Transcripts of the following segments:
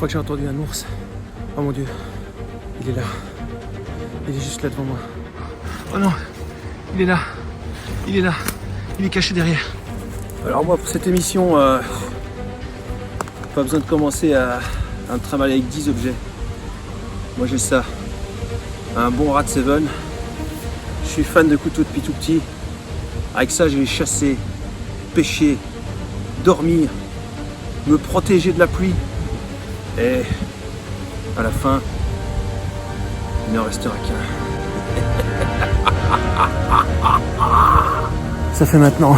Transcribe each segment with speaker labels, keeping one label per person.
Speaker 1: crois que j'ai entendu un ours. Oh mon Dieu, il est là. Il est juste là devant moi. Oh non, il est là. Il est là. Il est caché derrière. Alors moi, pour cette émission, pas besoin de commencer à me trimballer avec 10 objets. Moi j'ai ça. Un bon rat de Seven. Je suis fan de couteaux depuis tout petit. Avec ça, j'ai chassé, pêché, dormir, me protéger de la pluie. Et à la fin, il n'en restera qu'un. Ça fait maintenant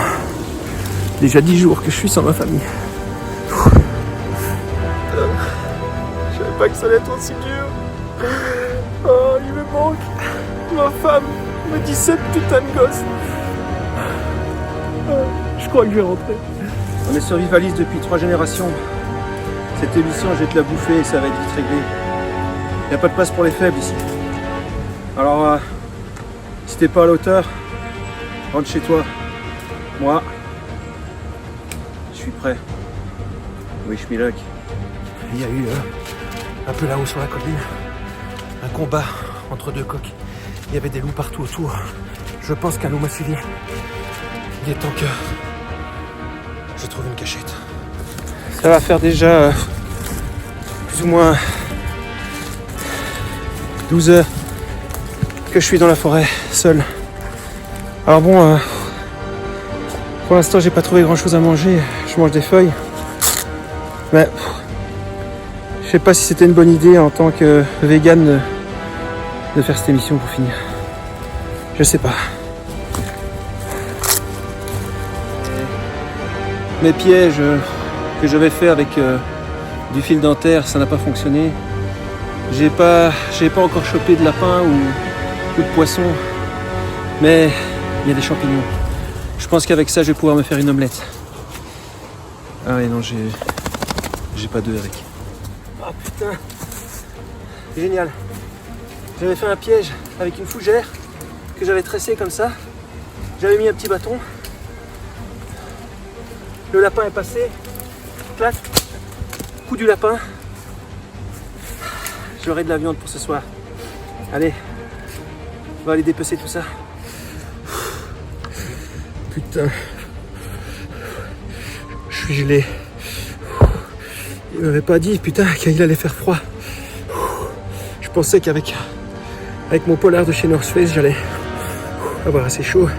Speaker 1: déjà 10 jours que je suis sans ma famille. Je savais pas que ça allait être aussi dur. Oh, il me manque ma femme, mes 17 putains de gosses. Je crois que je vais rentrer. On est survivaliste depuis 3 générations. Cette émission, je vais te la bouffer et ça va être vite réglé. Il n'y a pas de place pour les faibles ici. Alors, si t'es pas à l'auteur, rentre chez toi. Moi, je suis prêt. Wish me luck. Il y a eu, un peu là-haut sur la colline, un combat entre 2 coqs. Il y avait des loups partout autour. Je pense qu'un loup m'a suivi. Il est temps que je trouve une cachette. Ça va faire déjà plus ou moins 12 heures que je suis dans la forêt, seul. Alors bon, pour l'instant j'ai pas trouvé grand chose à manger. Je mange des feuilles. Mais je sais pas si c'était une bonne idée en tant que vegan de faire cette émission pour finir. Je sais pas. Mes pièges que j'avais fait avec du fil dentaire, ça n'a pas fonctionné. J'ai pas encore chopé de lapin ou de poisson, mais il y a des champignons. Je pense qu'avec ça, je vais pouvoir me faire une omelette. Ah oui, non, j'ai pas d'œufs avec. Ah putain, c'est génial. J'avais fait un piège avec une fougère que j'avais tressée comme ça. J'avais mis un petit bâton. Le lapin est passé. Clac. Coup du lapin. J'aurai de la viande pour ce soir. Allez, on va aller dépecer tout ça. Putain. Je suis gelé. Il m'avait pas dit, putain, qu'il allait faire froid. Je pensais qu'avec mon polar de chez North Face, j'allais avoir assez chaud.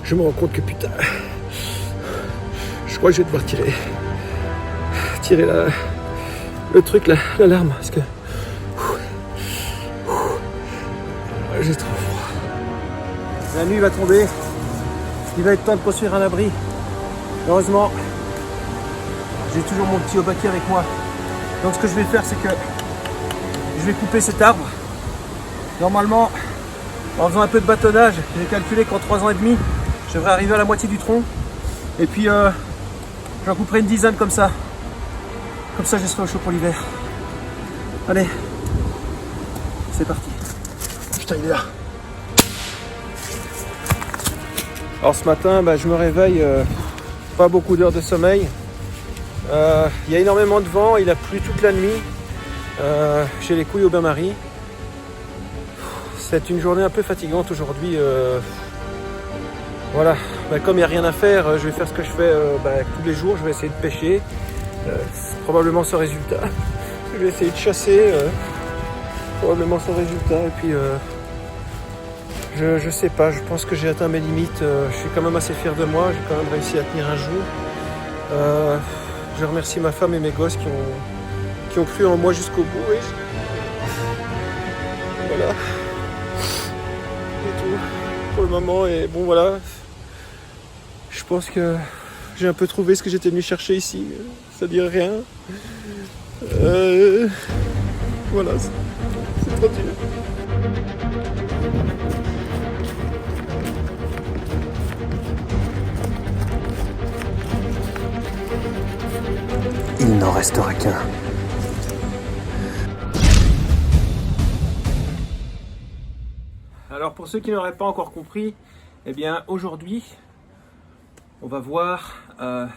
Speaker 1: Je me rends compte que putain, je crois que je vais devoir tirer le truc, l'alarme, parce que j'ai trop froid. La nuit va tomber. Il va être temps de construire un abri. Heureusement, j'ai toujours mon petit obaki avec moi. Donc ce que je vais faire, c'est que je vais couper cet arbre. Normalement, en faisant un peu de bâtonnage, j'ai calculé qu'en 3 ans et demi, je devrais arriver à la moitié du tronc. Et puis, j'en couperai une dizaine comme ça. Comme ça, je serai au chaud pour l'hiver. Allez, c'est parti. Putain, il est là. Alors ce matin, je me réveille, pas beaucoup d'heures de sommeil. Il y a énormément de vent, il a plu toute la nuit. J'ai les couilles au bain-marie. C'est une journée un peu fatigante aujourd'hui. Voilà, comme il n'y a rien à faire, je vais faire ce que je fais tous les jours. Je vais essayer de pêcher. C'est probablement sans résultat. Je vais essayer de chasser. Probablement sans résultat. Et puis, je sais pas, je pense que j'ai atteint mes limites. Je suis quand même assez fier de moi. J'ai quand même réussi à tenir un jour. Je remercie ma femme et mes gosses qui ont cru en moi jusqu'au bout. Et voilà. C'est tout pour le moment. Et bon, voilà. Je pense que j'ai un peu trouvé ce que j'étais venu chercher ici. C'est-à-dire rien. Voilà. C'est trop dur. Il n'en restera qu'un. Alors pour ceux qui n'auraient pas encore compris, eh bien aujourd'hui, on va voir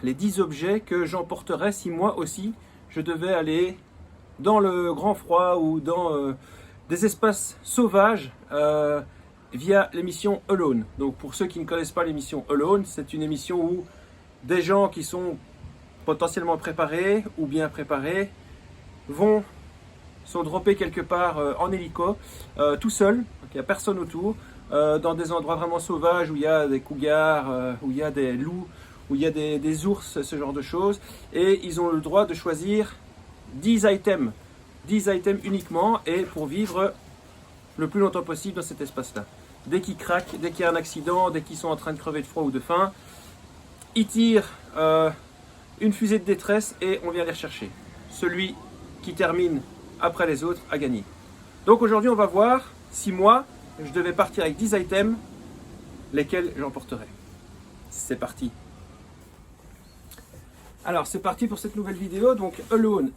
Speaker 1: les 10 objets que j'emporterai si moi aussi je devais aller dans le grand froid ou dans des espaces sauvages via l'émission Alone. Donc pour ceux qui ne connaissent pas l'émission Alone, c'est une émission où des gens qui sont potentiellement préparés ou bien préparés sont droppés quelque part en hélico, tout seul, donc il n'y a personne autour, dans des endroits vraiment sauvages où il y a des cougars, où il y a des loups, où il y a des ours, ce genre de choses, et ils ont le droit de choisir 10 items uniquement, et pour vivre le plus longtemps possible dans cet espace-là. Dès qu'ils craquent, dès qu'il y a un accident, dès qu'ils sont en train de crever de froid ou de faim, ils tirent une fusée de détresse et on vient les rechercher. Celui qui termine après les autres a gagné. Donc aujourd'hui on va voir si moi je devais partir avec 10 items, lesquels j'emporterais. C'est parti. Alors c'est parti pour cette nouvelle vidéo. Donc Alone,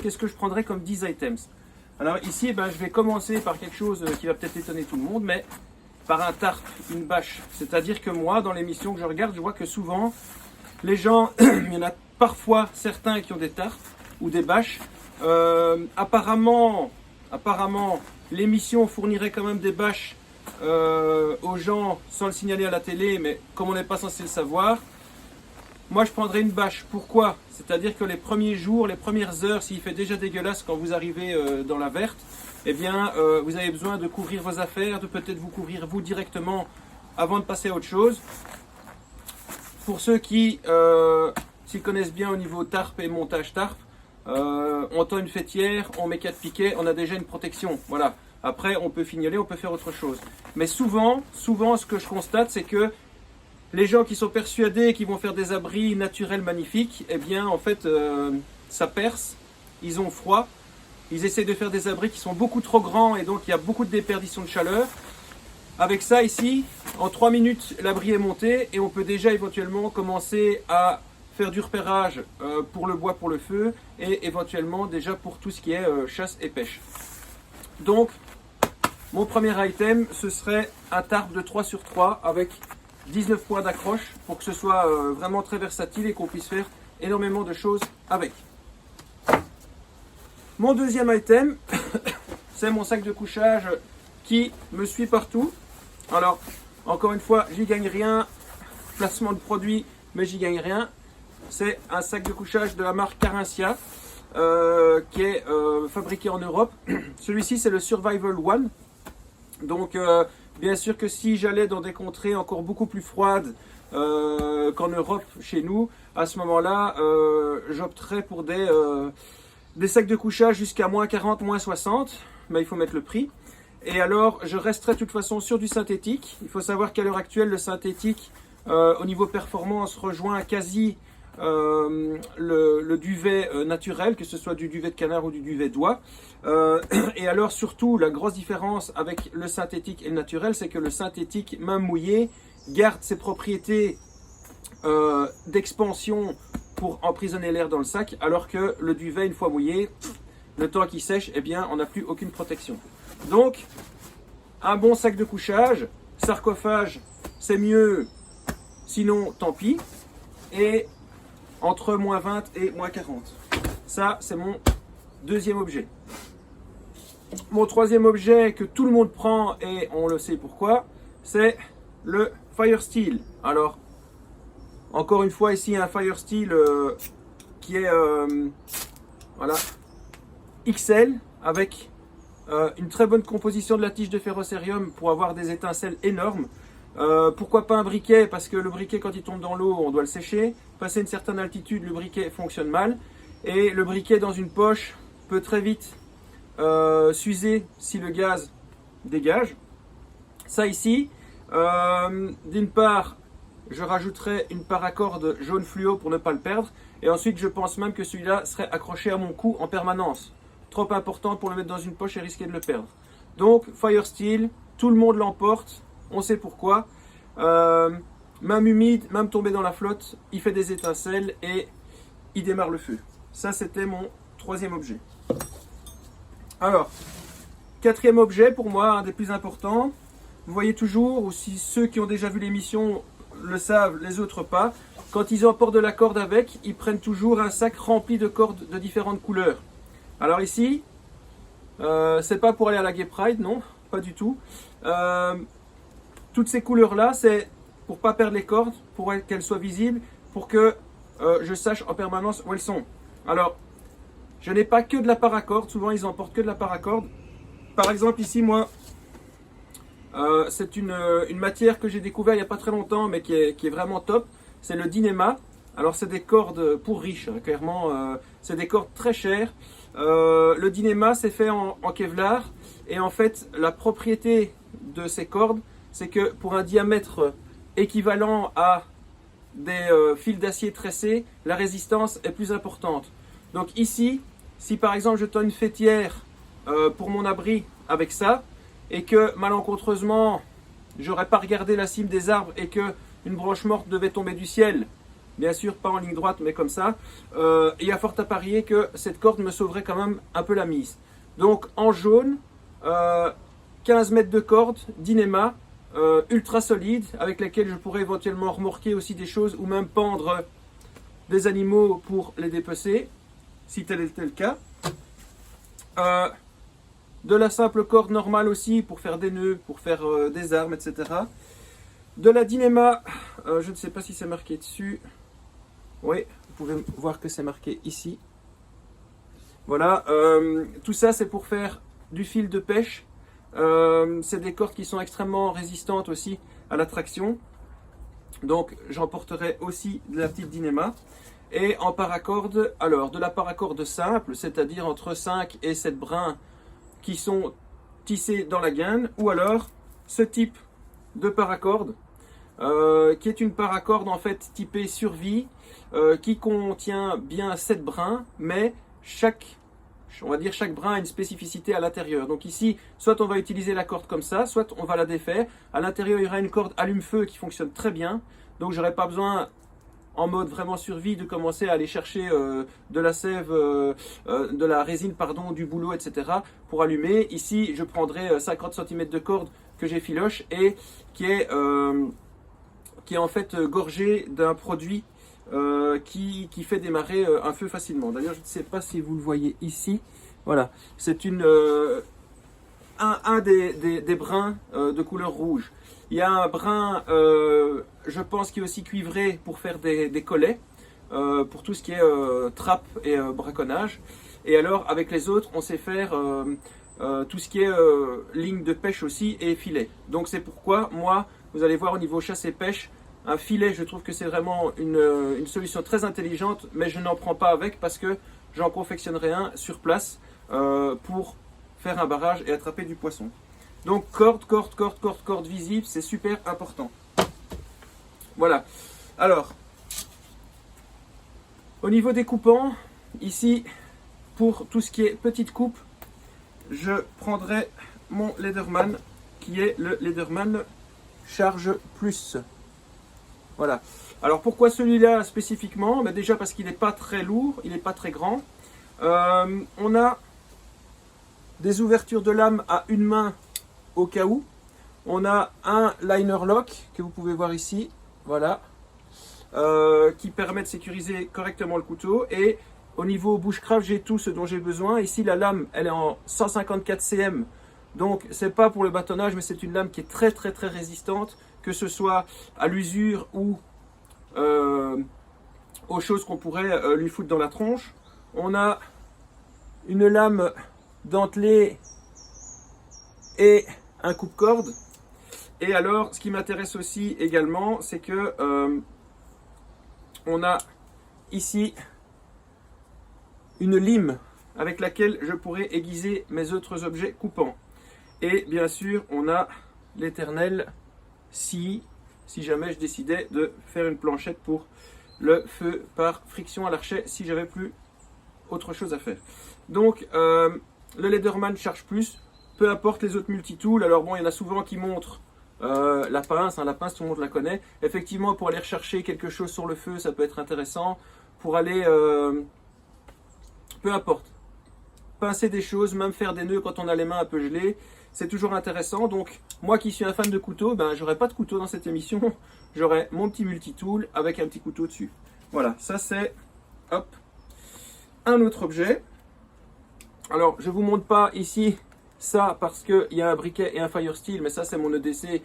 Speaker 1: qu'est-ce que je prendrais comme 10 items? Alors ici je vais commencer par quelque chose qui va peut-être étonner tout le monde, mais par un tarp, une bâche. C'est-à-dire que moi dans l'émission que je regarde, je vois que souvent les gens, il y en a parfois certains qui ont des tarpes ou des bâches. Apparemment, l'émission fournirait quand même des bâches aux gens sans le signaler à la télé, mais comme on n'est pas censé le savoir, moi je prendrais une bâche. Pourquoi? C'est-à-dire que les premiers jours, les premières heures, s'il fait déjà dégueulasse quand vous arrivez dans la verte, eh bien vous avez besoin de couvrir vos affaires, de peut-être vous couvrir vous directement avant de passer à autre chose. Pour ceux qui s'y connaissent bien au niveau tarp et montage tarp, on tend une fêtière, on met 4 piquets, on a déjà une protection. Voilà. Après, on peut fignoler, on peut faire autre chose. Mais souvent, ce que je constate, c'est que les gens qui sont persuadés qu'ils vont faire des abris naturels magnifiques, eh bien, en fait, ça perce, ils ont froid, ils essaient de faire des abris qui sont beaucoup trop grands et donc il y a beaucoup de déperdition de chaleur. Avec ça, ici, en 3 minutes, l'abri est monté et on peut déjà éventuellement commencer à faire du repérage pour le bois, pour le feu et éventuellement déjà pour tout ce qui est chasse et pêche. Donc, mon premier item, ce serait un tarp de 3 sur 3 avec 19 points d'accroche pour que ce soit vraiment très versatile et qu'on puisse faire énormément de choses avec. Mon deuxième item, c'est mon sac de couchage qui me suit partout. Alors, encore une fois, j'y gagne rien, placement de produit, mais j'y gagne rien. C'est un sac de couchage de la marque Carinthia qui est fabriqué en Europe. Celui-ci, c'est le Survival One. Donc, bien sûr que si j'allais dans des contrées encore beaucoup plus froides qu'en Europe, chez nous, à ce moment-là, j'opterais pour des sacs de couchage jusqu'à moins 40, moins 60, mais il faut mettre le prix. Et alors, je resterai de toute façon sur du synthétique. Il faut savoir qu'à l'heure actuelle, le synthétique, au niveau performance, rejoint quasi le duvet naturel, que ce soit du duvet de canard ou du duvet d'oie. Et alors, surtout, la grosse différence avec le synthétique et le naturel, c'est que le synthétique, même mouillé, garde ses propriétés d'expansion pour emprisonner l'air dans le sac, alors que le duvet, une fois mouillé, le temps qu'il sèche, eh bien, on n'a plus aucune protection. Donc, un bon sac de couchage, sarcophage, c'est mieux, sinon tant pis, et entre moins 20 et moins 40. Ça, c'est mon deuxième objet. Mon troisième objet que tout le monde prend, et on le sait pourquoi, c'est le Fire Steel. Alors, encore une fois, ici, un Fire Steel qui est voilà, XL, avec une très bonne composition de la tige de ferrocérium pour avoir des étincelles énormes. Pourquoi pas un briquet? Parce que le briquet, quand il tombe dans l'eau, on doit le sécher. Passer une certaine altitude, le briquet fonctionne mal. Et le briquet dans une poche peut très vite s'user si le gaz dégage. Ça ici, d'une part, je rajouterai une paracorde jaune fluo pour ne pas le perdre. Et ensuite, je pense même que celui-là serait accroché à mon cou en permanence. Trop important pour le mettre dans une poche et risquer de le perdre. Donc, Fire Steel, tout le monde l'emporte. On sait pourquoi. Même humide, même tombé dans la flotte, il fait des étincelles et il démarre le feu. Ça, c'était mon troisième objet. Alors, quatrième objet, pour moi, un des plus importants. Vous voyez toujours, ou si ceux qui ont déjà vu l'émission le savent, les autres pas, quand ils emportent de la corde avec, ils prennent toujours un sac rempli de cordes de différentes couleurs. Alors ici, c'est pas pour aller à la Gay Pride, non, pas du tout. Toutes ces couleurs-là, c'est pour pas perdre les cordes, pour qu'elles soient visibles, pour que je sache en permanence où elles sont. Alors, je n'ai pas que de la paracorde, souvent ils emportent que de la paracorde. Par exemple ici, moi, c'est une matière que j'ai découvert il n'y a pas très longtemps, mais qui est vraiment top. C'est le Dyneema. Alors c'est des cordes pour riches, hein, clairement, c'est des cordes très chères. Le Dyneema c'est fait en Kevlar, et en fait la propriété de ces cordes, c'est que pour un diamètre équivalent à des fils d'acier tressés, la résistance est plus importante. Donc ici, si par exemple je tends une fêtière pour mon abri avec ça, et que malencontreusement j'aurais pas regardé la cime des arbres et que une branche morte devait tomber du ciel, bien sûr pas en ligne droite mais comme ça, il y a fort à parier que cette corde me sauverait quand même un peu la mise. Donc en jaune, 15 mètres de corde, Dyneema, ultra solide, avec laquelle je pourrais éventuellement remorquer aussi des choses ou même pendre des animaux pour les dépecer, si tel était le cas. De la simple corde normale aussi pour faire des nœuds, pour faire des armes, etc. De la Dyneema, je ne sais pas si c'est marqué dessus. Oui, vous pouvez voir que c'est marqué ici. Voilà, tout ça c'est pour faire du fil de pêche. C'est des cordes qui sont extrêmement résistantes aussi à la traction. Donc j'emporterai aussi de la petite Dyneema. Et en paracorde, alors de la paracorde simple, c'est-à-dire entre 5 et 7 brins qui sont tissés dans la gaine, ou alors ce type de paracorde, qui est une paracorde en fait typée survie, qui contient bien 7 brins, mais chaque brin a une spécificité à l'intérieur. Donc ici, soit on va utiliser la corde comme ça, soit on va la défaire. À l'intérieur, il y aura une corde allume-feu qui fonctionne très bien, donc j'aurai pas besoin, en mode vraiment survie, de commencer à aller chercher de la sève, de la résine, pardon, du bouleau, etc. pour allumer. Ici, je prendrai 50 cm de corde que j'effiloche et qui est en fait gorgée d'un produit qui fait démarrer un feu facilement. D'ailleurs, je ne sais pas si vous le voyez ici. Voilà, c'est un des brins de couleur rouge. Il y a un brin, je pense, qui est aussi cuivré pour faire des collets, pour tout ce qui est trappe et braconnage. Et alors, avec les autres, on sait faire tout ce qui est ligne de pêche aussi et filet. Donc c'est pourquoi, moi, vous allez voir au niveau chasse et pêche, un filet, je trouve que c'est vraiment une solution très intelligente, mais je n'en prends pas avec parce que j'en confectionnerai un sur place pour faire un barrage et attraper du poisson. Donc corde visible, c'est super important. Voilà. Alors, au niveau des coupants, ici, pour tout ce qui est petite coupe, je prendrai mon Leatherman, qui est le Leatherman Charge Plus. Voilà. Alors pourquoi celui-là spécifiquement? Déjà parce qu'il n'est pas très lourd, il n'est pas très grand. On a des ouvertures de lame à une main au cas où. On a un liner lock que vous pouvez voir ici, voilà, qui permet de sécuriser correctement le couteau. Et au niveau bushcraft, j'ai tout ce dont j'ai besoin. Ici, la lame, elle est en 154 cm, donc c'est pas pour le bâtonnage, mais c'est une lame qui est très résistante, que ce soit à l'usure ou aux choses qu'on pourrait lui foutre dans la tronche. On a une lame dentelée et un coupe-corde. Et alors, ce qui m'intéresse aussi également, c'est que on a ici une lime avec laquelle je pourrais aiguiser mes autres objets coupants. Et bien sûr, on a l'éternel si jamais je décidais de faire une planchette pour le feu par friction à l'archet, si j'avais plus autre chose à faire. Donc, le Leatherman Charge Plus, peu importe les autres multitools. Alors bon, il y en a souvent qui montrent la pince, hein, la pince tout le monde la connaît. Effectivement, pour aller rechercher quelque chose sur le feu, ça peut être intéressant. Pour aller, peu importe, pincer des choses, même faire des nœuds quand on a les mains un peu gelées, c'est toujours intéressant. Donc moi qui suis un fan de couteaux, ben j'aurai pas de couteau dans cette émission, j'aurai mon petit multitool avec un petit couteau dessus. Voilà, ça c'est, hop, un autre objet. Alors je vous montre pas ici ça parce qu'il y a un briquet et un fire steel, mais ça c'est mon EDC,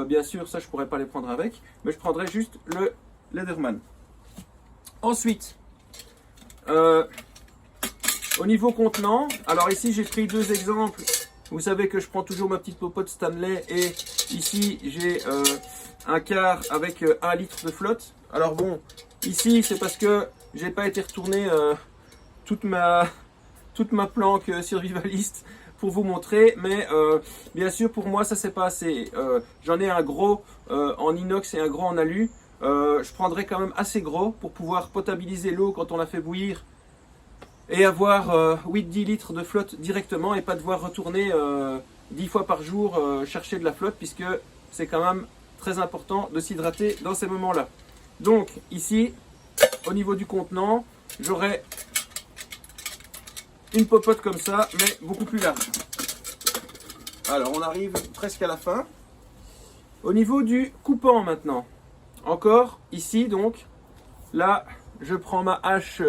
Speaker 1: bien sûr ça je pourrais pas les prendre avec, mais je prendrai juste le Leatherman. Ensuite, au niveau contenant, alors ici j'ai pris deux exemples. Vous savez que je prends toujours ma petite popote Stanley et ici j'ai un quart avec 1 litre de flotte. Alors bon, ici c'est parce que j'ai pas été retourner toute ma planque survivaliste pour vous montrer, mais bien sûr pour moi ça c'est pas assez. J'en ai un gros en inox et un gros en alu. Je prendrai quand même assez gros pour pouvoir potabiliser l'eau quand on la fait bouillir et avoir 8-10 litres de flotte directement et pas devoir retourner 10 fois par jour chercher de la flotte, puisque c'est quand même très important de s'hydrater dans ces moments-là. Donc ici, au niveau du contenant, j'aurai une popote comme ça, mais beaucoup plus large. Alors on arrive presque à la fin. Au niveau du coupant maintenant, encore ici donc, là je prends ma hache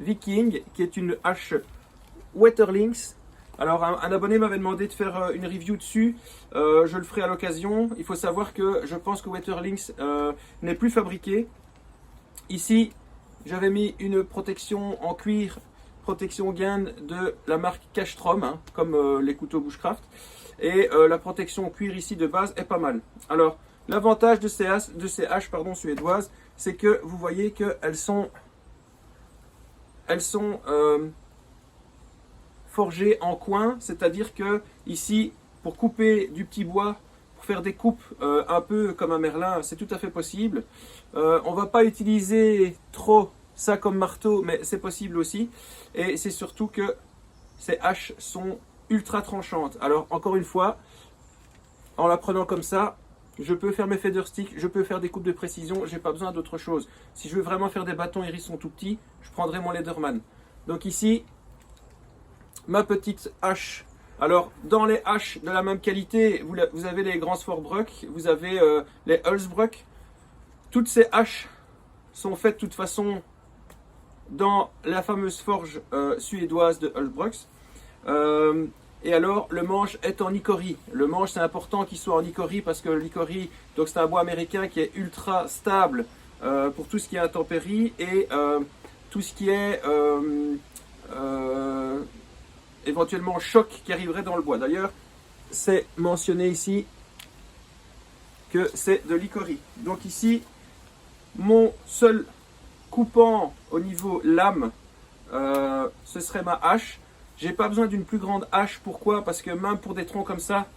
Speaker 1: Viking, qui est une hache Waterlynx. Alors un abonné m'avait demandé de faire une review dessus, je le ferai à l'occasion. Il faut savoir que je pense que Waterlynx n'est plus fabriqué. Ici j'avais mis une protection en cuir, protection gain de la marque Castrom, hein, comme les couteaux Bushcraft, et la protection en cuir ici de base est pas mal. Alors l'avantage de ces haches suédoises, c'est que vous voyez qu'elles sont forgées en coin, c'est-à-dire que ici, pour couper du petit bois, pour faire des coupes un peu comme un merlin, c'est tout à fait possible. On ne va pas utiliser trop ça comme marteau, mais c'est possible aussi. Et c'est surtout que ces haches sont ultra tranchantes. Alors encore une fois, en la prenant comme ça, je peux faire mes feather sticks, je peux faire des coupes de précision, j'ai pas besoin d'autre chose. Si je veux vraiment faire des bâtons hérissons tout petits, je prendrai mon Leatherman. Donc ici, ma petite hache. Alors, dans les haches de la même qualité, vous avez les Grands Svorbruck, vous avez les Hulsbruck. Toutes ces haches sont faites de toute façon dans la fameuse forge suédoise de Hulsbrucks. Et alors, le manche est en icori. Le manche, c'est important qu'il soit en icori parce que l'icori, donc c'est un bois américain qui est ultra stable pour tout ce qui est intempéries et tout ce qui est éventuellement choc qui arriverait dans le bois. D'ailleurs, c'est mentionné ici que c'est de l'icori. Donc ici, mon seul coupant au niveau lame, ce serait ma hache. J'ai pas besoin d'une plus grande hache. Pourquoi? Parce que même pour des troncs comme ça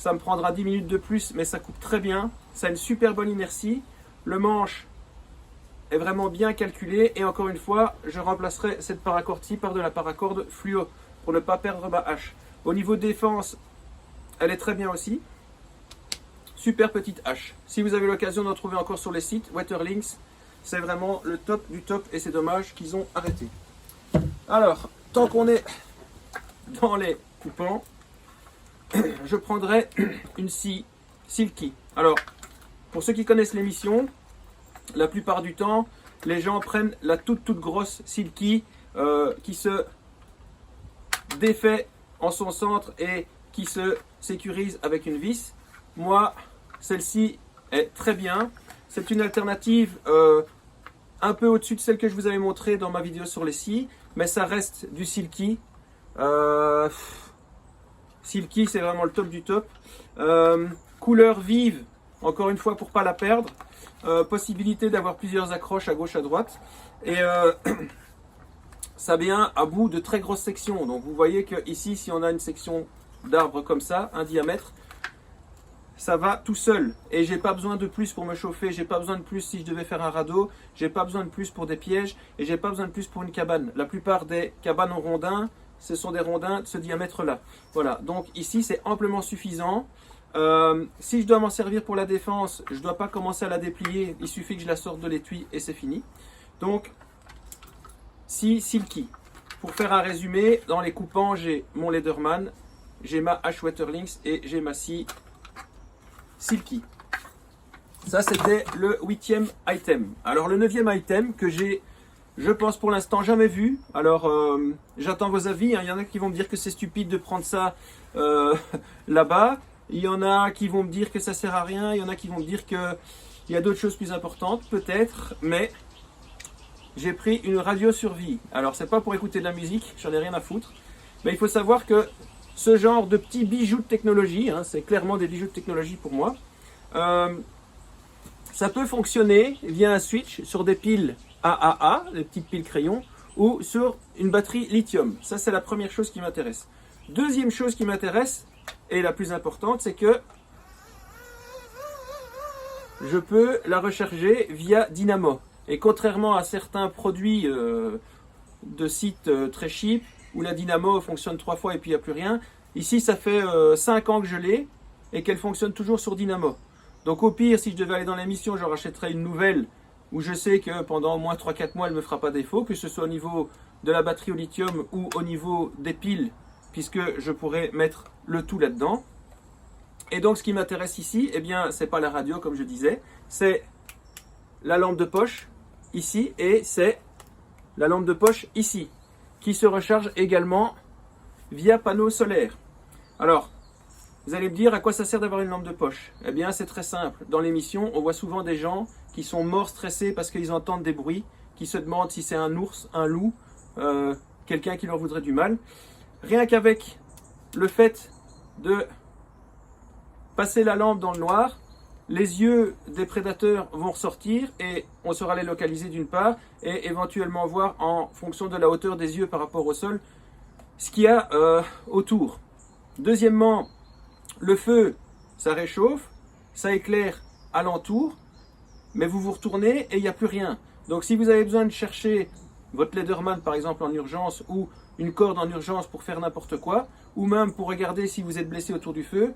Speaker 1: me prendra 10 minutes de plus, mais ça coupe très bien. Ça a une super bonne inertie. Le manche est vraiment bien calculé. Et encore une fois, je remplacerai cette paracorde-ci par de la paracorde fluo pour ne pas perdre ma hache. Au niveau défense, elle est très bien aussi. Super petite hache. Si vous avez l'occasion d'en trouver encore sur les sites, Waterlynx, c'est vraiment le top du top et c'est dommage qu'ils ont arrêté. Alors, tant qu'on est dans les coupants, je prendrai une scie Silky. Alors, pour ceux qui connaissent l'émission, la plupart du temps, les gens prennent la toute grosse Silky qui se défait en son centre et qui se sécurise avec une vis. Moi, celle-ci est très bien. C'est une alternative un peu au-dessus de celle que je vous avais montrée dans ma vidéo sur les scies, mais ça reste du Silky. Silky, c'est vraiment le top du top. Couleur vive, encore une fois pour pas la perdre. Possibilité d'avoir plusieurs accroches à gauche à droite. Et ça vient à bout de très grosses sections. Donc vous voyez que ici, si on a une section d'arbre comme ça, un diamètre, ça va tout seul. Et j'ai pas besoin de plus pour me chauffer. J'ai pas besoin de plus si je devais faire un radeau. J'ai pas besoin de plus pour des pièges. Et j'ai pas besoin de plus pour une cabane. La plupart des cabanes en rondins, ce sont des rondins de ce diamètre-là. Voilà, donc ici c'est amplement suffisant. Si je dois m'en servir pour la défense, je ne dois pas commencer à la déplier. Il suffit que je la sorte de l'étui et c'est fini. Donc, scie Silky. Pour faire un résumé, dans les coupants, j'ai mon Leatherman, j'ai ma H Waterlynx et j'ai ma scie Silky. Ça, c'était le 8e item. Alors, le 9e item que j'ai, je pense pour l'instant, jamais vu. Alors, j'attends vos avis. Il y en a qui vont me dire que c'est stupide de prendre ça là-bas. Il y en a qui vont me dire que ça sert à rien. Il y en a qui vont me dire qu'il y a d'autres choses plus importantes, peut-être. Mais j'ai pris une radio survie. Alors, c'est pas pour écouter de la musique, j'en ai rien à foutre. Mais il faut savoir que ce genre de petits bijoux de technologie, hein, c'est clairement des bijoux de technologie pour moi, ça peut fonctionner via un switch sur des piles AAA, les petites piles crayons, ou sur une batterie lithium. Ça, c'est la première chose qui m'intéresse. Deuxième chose qui m'intéresse, et la plus importante, c'est que je peux la recharger via dynamo. Et contrairement à certains produits de sites très cheap, où la dynamo fonctionne 3 fois et puis il n'y a plus rien, ici ça fait 5 ans que je l'ai et qu'elle fonctionne toujours sur dynamo. Donc au pire, si je devais aller dans l'émission, je rachèterais une nouvelle où je sais que pendant au moins 3-4 mois elle ne me fera pas défaut, que ce soit au niveau de la batterie au lithium ou au niveau des piles, puisque je pourrais mettre le tout là-dedans. Et donc ce qui m'intéresse ici, eh bien c'est pas la radio comme je disais, c'est la lampe de poche ici et c'est la lampe de poche ici, qui se recharge également via panneau solaire. Alors, vous allez me dire à quoi ça sert d'avoir une lampe de poche? Eh bien, c'est très simple. Dans l'émission, on voit souvent des gens qui sont morts stressés parce qu'ils entendent des bruits, qui se demandent si c'est un ours, un loup, quelqu'un qui leur voudrait du mal. Rien qu'avec le fait de passer la lampe dans le noir, les yeux des prédateurs vont ressortir et on saura les localiser d'une part et éventuellement voir en fonction de la hauteur des yeux par rapport au sol ce qu'il y a autour. Deuxièmement, le feu, ça réchauffe, ça éclaire alentour, mais vous vous retournez et il n'y a plus rien. Donc si vous avez besoin de chercher votre Leatherman par exemple en urgence ou une corde en urgence pour faire n'importe quoi, ou même pour regarder si vous êtes blessé autour du feu,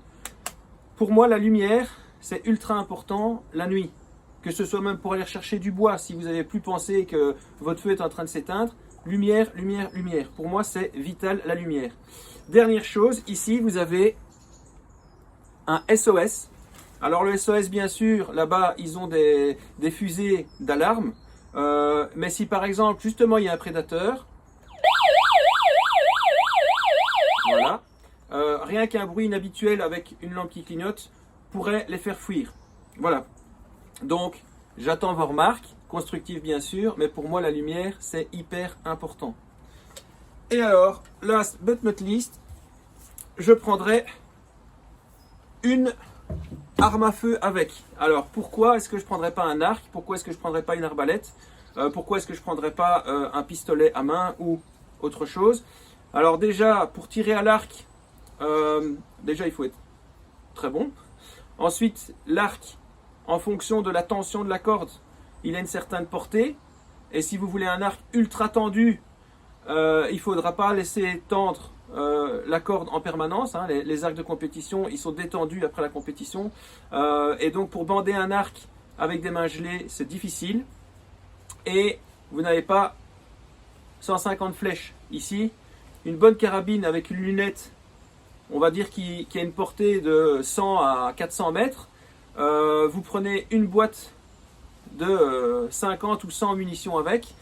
Speaker 1: pour moi la lumière, c'est ultra important la nuit. Que ce soit même pour aller chercher du bois, si vous n'avez plus pensé que votre feu est en train de s'éteindre, lumière, lumière, lumière. Pour moi, c'est vital la lumière. Dernière chose, ici, vous avez un SOS. Alors le SOS, bien sûr, là-bas, ils ont des fusées d'alarme. Mais si par exemple, justement, il y a un prédateur, voilà, rien qu'un bruit inhabituel avec une lampe qui clignote pourrait les faire fuir. Voilà. Donc, j'attends vos remarques, constructives bien sûr, mais pour moi, la lumière, c'est hyper important. Et alors, last but not least, je prendrai une arme à feu avec. Alors, pourquoi est-ce que je ne prendrais pas un arc? Pourquoi est-ce que je ne prendrais pas une arbalète? Pourquoi est-ce que je ne prendrais pas un pistolet à main ou autre chose? Alors déjà, pour tirer à l'arc, déjà il faut être très bon. Ensuite, l'arc, en fonction de la tension de la corde, il a une certaine portée. Et si vous voulez un arc ultra tendu, il ne faudra pas laisser tendre la corde en permanence. Hein. Les arcs de compétition, ils sont détendus après la compétition. Et donc pour bander un arc avec des mains gelées, c'est difficile. Et vous n'avez pas 150 flèches ici. Une bonne carabine avec une lunette, on va dire qui a une portée de 100 à 400 mètres. Vous prenez une boîte de 50 ou 100 munitions avec.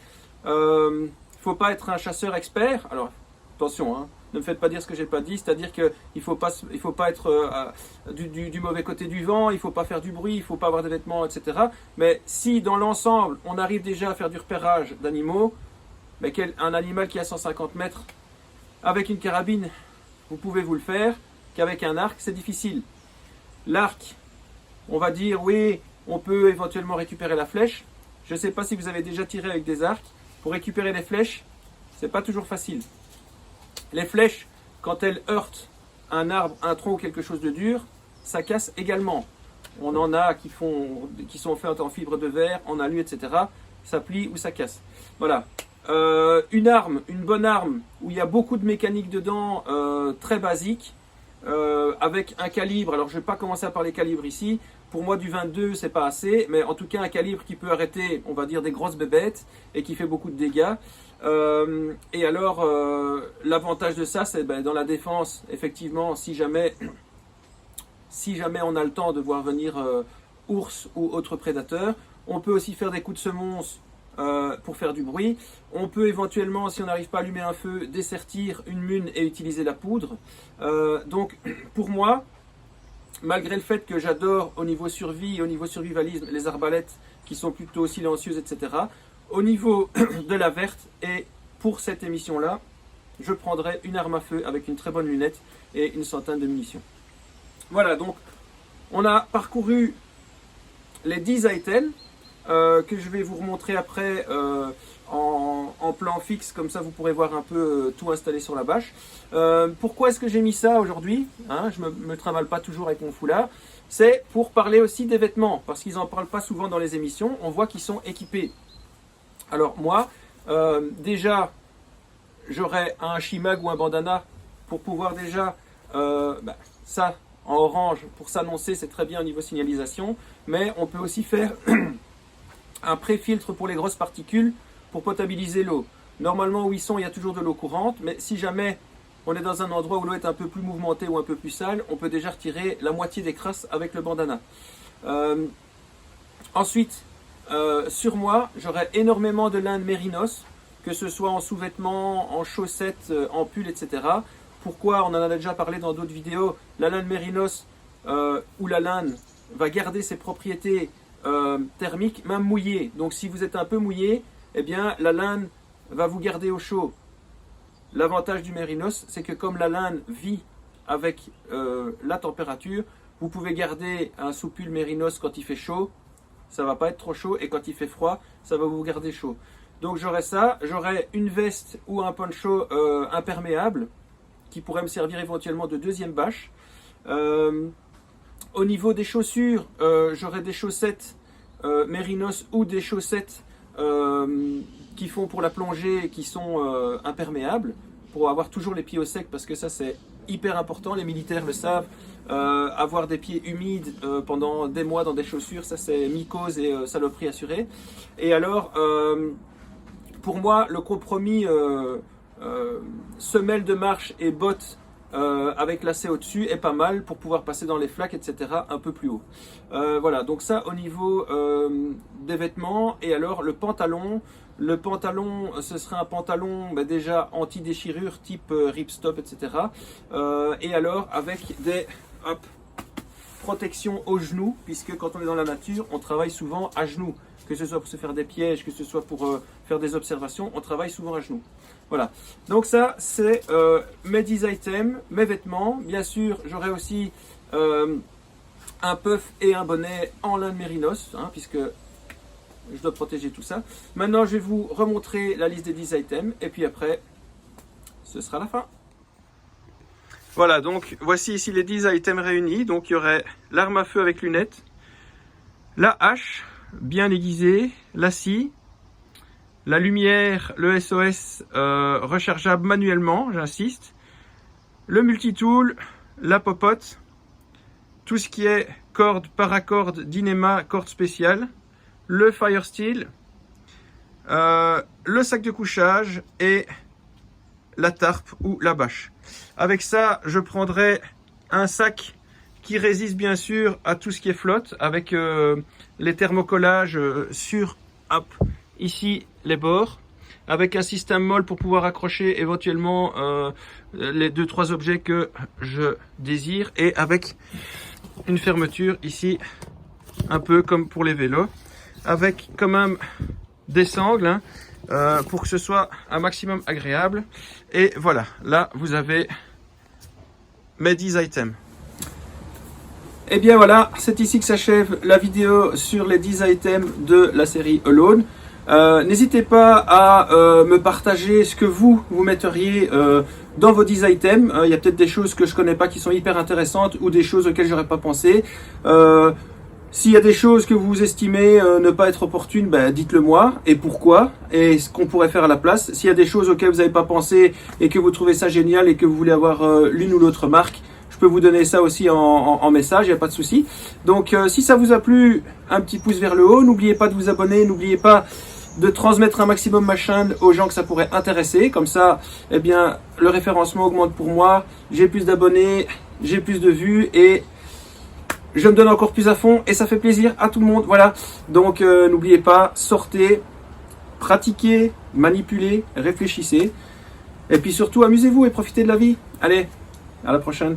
Speaker 1: Il ne faut pas être un chasseur expert. Alors attention, hein, ne me faites pas dire ce que j'ai pas dit. C'est-à-dire qu'il ne faut pas être du mauvais côté du vent, il ne faut pas faire du bruit, il ne faut pas avoir des vêtements, etc. Mais si dans l'ensemble, on arrive déjà à faire du repérage d'animaux, mais un animal qui a 150 mètres, avec une carabine, vous pouvez vous le faire, qu'avec un arc, c'est difficile. L'arc, on va dire, oui, on peut éventuellement récupérer la flèche. Je ne sais pas si vous avez déjà tiré avec des arcs. Pour récupérer les flèches, c'est pas toujours facile. Les flèches, quand elles heurtent un arbre, un tronc ou quelque chose de dur, ça casse également. On en a qui sont faites en fibre de verre, en alu, etc. Ça plie ou ça casse. Voilà. Une arme, une bonne arme où il y a beaucoup de mécanique dedans, très basique, avec un calibre. Alors je ne vais pas commencer à parler calibre ici. Pour moi, du 22, c'est pas assez, mais en tout cas, un calibre qui peut arrêter, on va dire, des grosses bébêtes et qui fait beaucoup de dégâts. Et alors, l'avantage de ça, c'est dans la défense, effectivement, si jamais on a le temps de voir venir ours ou autres prédateurs, on peut aussi faire des coups de semonce pour faire du bruit. On peut éventuellement, si on n'arrive pas à allumer un feu, dessertir une mune et utiliser la poudre. Donc, pour moi, malgré le fait que j'adore au niveau survie et au niveau survivalisme les arbalètes qui sont plutôt silencieuses, etc., au niveau de la verte, et pour cette émission-là, je prendrai une arme à feu avec une très bonne lunette et une centaine de munitions. Voilà, donc on a parcouru les 10 items que je vais vous remontrer après en plan fixe, comme ça vous pourrez voir un peu tout installé sur la bâche. Pourquoi est-ce que j'ai mis ça aujourd'hui, hein, je me trimballe pas toujours avec mon foulard. C'est pour parler aussi des vêtements, parce qu'ils n'en parlent pas souvent dans les émissions. On voit qu'ils sont équipés. Alors moi, déjà, j'aurais un shimag ou un bandana pour pouvoir déjà, ça en orange, pour s'annoncer, c'est très bien au niveau signalisation, mais on peut aussi faire un pré-filtre pour les grosses particules pour potabiliser l'eau. Normalement où ils sont, il y a toujours de l'eau courante, mais si jamais on est dans un endroit où l'eau est un peu plus mouvementée ou un peu plus sale, on peut déjà retirer la moitié des crasses avec le bandana. Ensuite, sur moi, j'aurai énormément de laine mérinos, que ce soit en sous-vêtements, en chaussettes, en pull, etc. Pourquoi? On en a déjà parlé dans d'autres vidéos. La laine mérinos ou la laine va garder ses propriétés thermiques, même mouillées. Donc si vous êtes un peu mouillé, eh bien la laine va vous garder au chaud. L'avantage du mérinos, c'est que comme la laine vit avec la température, vous pouvez garder un sous-pull mérinos quand il fait chaud, ça va pas être trop chaud, et quand il fait froid, ça va vous garder chaud. Donc j'aurai ça, j'aurai une veste ou un poncho imperméable qui pourrait me servir éventuellement de deuxième bâche. Au niveau des chaussures, j'aurai des chaussettes mérinos ou des chaussettes qui font pour la plongée et qui sont imperméables, pour avoir toujours les pieds au sec, parce que ça c'est hyper important, les militaires le savent. Avoir des pieds humides pendant des mois dans des chaussures, ça c'est mycose et saloperie assurée. Et alors, pour moi, le compromis semelle de marche et bottes avec lacet au-dessus est pas mal pour pouvoir passer dans les flaques, etc. un peu plus haut. Voilà, donc ça au niveau des vêtements. Et alors le pantalon, ce serait un pantalon déjà anti-déchirure type ripstop, etc. Et alors avec des protections aux genoux, puisque quand on est dans la nature, on travaille souvent à genoux. Que ce soit pour se faire des pièges, que ce soit pour faire des observations, on travaille souvent à genoux. Voilà, donc ça c'est mes 10 items, mes vêtements. Bien sûr, j'aurai aussi un puff et un bonnet en laine mérinos, hein, puisque je dois protéger tout ça. Maintenant, je vais vous remontrer la liste des 10 items, et puis après, ce sera la fin. Voilà, donc voici ici les 10 items réunis. Donc il y aurait l'arme à feu avec lunettes, la hache bien aiguisée, la scie, la lumière, le SOS rechargeable manuellement, j'insiste, le multitool, la popote, tout ce qui est corde, paracorde, Dyneema, corde spéciale, le fire steel, le sac de couchage et la tarpe ou la bâche. Avec ça, je prendrai un sac qui résiste bien sûr à tout ce qui est flotte, avec les thermocollages sur ici les bords, avec un système molle pour pouvoir accrocher éventuellement les 2-3 objets que je désire, et avec une fermeture ici, un peu comme pour les vélos, avec quand même des sangles, hein, pour que ce soit un maximum agréable. Et voilà, là vous avez mes 10 items. Et bien voilà, c'est ici que s'achève la vidéo sur les 10 items de la série Alone. N'hésitez pas à me partager ce que vous metteriez dans vos 10 items. Il y a peut-être des choses que je connais pas qui sont hyper intéressantes, ou des choses auxquelles j'aurais pas pensé. S'il y a des choses que vous estimez ne pas être opportunes, dites-le moi, et pourquoi, et ce qu'on pourrait faire à la place. S'il y a des choses auxquelles vous n'avez pas pensé et que vous trouvez ça génial et que vous voulez avoir l'une ou l'autre marque, je je peux vous donner ça aussi en message, il n'y a pas de souci. Donc si ça vous a plu, un petit pouce vers le haut, n'oubliez pas de vous abonner, n'oubliez pas de transmettre un maximum ma chaîne aux gens que ça pourrait intéresser. Comme ça, eh bien, le référencement augmente pour moi, j'ai plus d'abonnés, j'ai plus de vues et je me donne encore plus à fond et ça fait plaisir à tout le monde. Voilà, donc n'oubliez pas, sortez, pratiquez, manipulez, réfléchissez et puis surtout amusez-vous et profitez de la vie. Allez, à la prochaine.